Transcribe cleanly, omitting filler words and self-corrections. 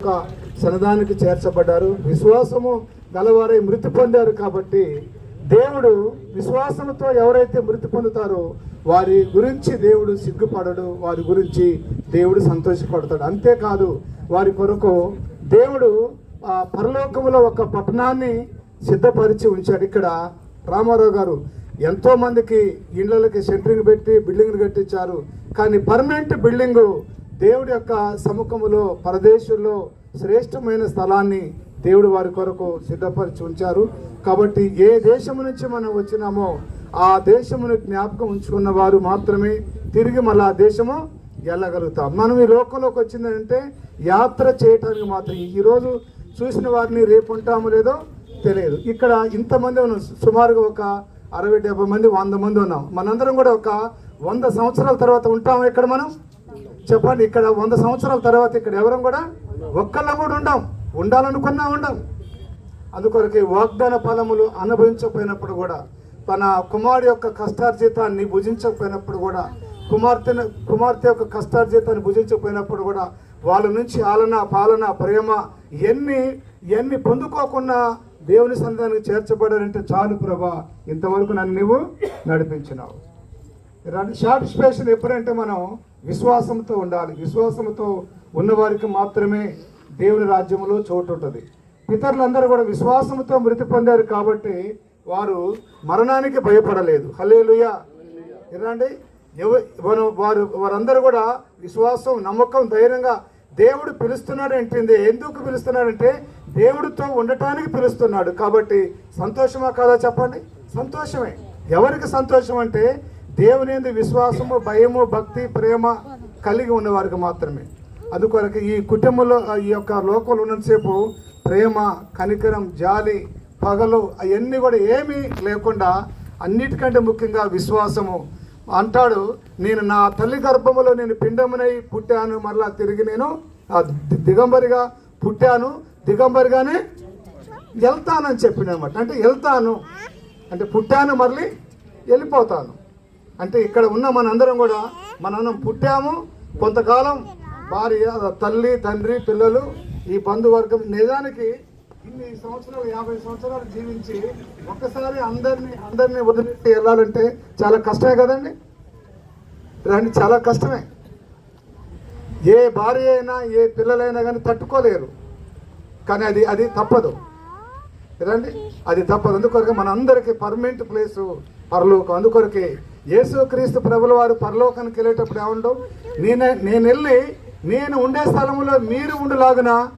యొక్క సన్నిధానానికి చేర్చబడ్డారు. విశ్వాసము గలవారై మృతి పొందారు. కాబట్టి దేవుడు విశ్వాసంతో ఎవరైతే మృతి పొందుతారో వారి గురించి దేవుడు సిగ్గుపడడు, వారి గురించి దేవుడు సంతోషపడతాడు. అంతేకాదు వారి కొరకు దేవుడు పరలోకములో ఒక పట్టణాన్ని సిద్ధపరిచి ఉంచాడు. ఇక్కడ రామారావు గారు ఎంతో మందికి ఇళ్లకి సెంటరింగ్ పెట్టి బిల్డింగ్లు కట్టించారు. కానీ పర్మనెంట్ బిల్డింగు దేవుడి యొక్క సముఖములో పరదేశంలో శ్రేష్టమైన స్థలాన్ని దేవుడు వారి కొరకు సిద్ధపరిచి ఉంచారు. కాబట్టి ఏ దేశము నుంచి మనం వచ్చినామో ఆ దేశమును జ్ఞాపకం ఉంచుకున్న వారు మాత్రమే తిరిగి మళ్ళీ ఆ దేశము వెళ్ళగలుగుతాం. మనం ఈ లోకంలోకి వచ్చిందంటే యాత్ర చేయటానికి మాత్రం. ఈరోజు చూసిన వారిని రేపు ఉంటామో లేదో తెలియదు. ఇక్కడ ఇంతమంది ఉన్నాం, సుమారుగా ఒక 60-70 మంది 100 మంది ఉన్నాం. మనందరం కూడా ఒక 100 సంవత్సరాల తర్వాత ఉంటాము ఇక్కడ. మనం చెప్పండి, ఇక్కడ 100 సంవత్సరాల తర్వాత ఇక్కడ ఎవరం కూడా ఒక్కళ్ళ కూడా ఉండాలనుకున్నా ఉండం. అందుకొరకు వాగ్దాన ఫలములు అనుభవించకపోయినప్పుడు కూడా, తన కుమారుడు యొక్క కష్టార్జితాన్ని భుజించకపోయినప్పుడు కూడా, కుమార్తె యొక్క కష్టార్జితాన్ని భుజించకపోయినప్పుడు కూడా, వాళ్ళ నుంచి ఆలన పాలన ప్రేమ ఎన్ని పొందుకోకుండా దేవుని సన్నిధానానికి చేర్చబడారంటే చాలు ప్రభా, ఇంతవరకు నన్ను నువ్వు నడిపించినావు. సాటిస్ఫాక్షన్ ఎప్పుడంటే మనం విశ్వాసంతో ఉండాలి. విశ్వాసంతో ఉన్నవారికి మాత్రమే దేవుని రాజ్యంలో చోటు ఉంటుంది. పితరులందరూ కూడా విశ్వాసంతో మృతి పొందారు కాబట్టి వారు మరణానికి భయపడలేదు. హల్లెలూయా. ఏనండి, వారందరూ కూడా విశ్వాసం, నమ్మకం, ధైర్యంగా దేవుడు పిలుస్తున్నాడు అంటుంది. ఎందుకు పిలుస్తున్నాడంటే దేవుడితో ఉండటానికి పిలుస్తున్నాడు. కాబట్టి సంతోషమా కాదా చెప్పండి? సంతోషమే. ఎవరికి సంతోషం అంటే దేవుని యందు విశ్వాసము, భయము, భక్తి, ప్రేమ కలిగి ఉన్నవారికి మాత్రమే. అందుకొరకు ఈ కుటుంబంలో, ఈ యొక్క లోకంలో ఉన్నంతసేపు ప్రేమ, కనికరం, జాలి, పగలు అవన్నీ కూడా ఏమీ లేకుండా అన్నిటికంటే ముఖ్యంగా విశ్వాసము. అంటాడు, నేను నా తల్లి గర్భములో నేను పిండమునై పుట్టాను, మరలా తిరిగి నేను దిగంబరిగా పుట్టాను, దిగంబరిగానే వెళ్తానని చెప్పినమాట. అంటే వెళ్తాను అంటే పుట్టాను, మళ్ళీ వెళ్ళిపోతాను. అంటే ఇక్కడ ఉన్న మనందరం కూడా మనం పుట్టాము, కొంతకాలం భార్య, తల్లి, తండ్రి, పిల్లలు, ఈ బంధువర్గం, నిజానికి ఇన్ని సంవత్సరాలు 50 సంవత్సరాలు జీవించి ఒక్కసారి అందరినీ వదిలిపెట్టి వెళ్ళాలంటే చాలా కష్టమే కదండి. రండి, చాలా కష్టమే. ఏ భార్య అయినా ఏ పిల్లలైనా కానీ తట్టుకోలేరు. కానీ అది తప్పదు. రండి, అది తప్పదు. అందుకొరకు మన అందరికీ పర్మనెంట్ ప్లేసు పరలోకం. అందుకొరకే యేసుక్రీస్తు ప్రభుల వారు పరలోకానికి వెళ్ళేటప్పుడు ఏమండవు, నేను వెళ్ళి నేను ఉండే స్థలంలో మీరు ఉండులాగున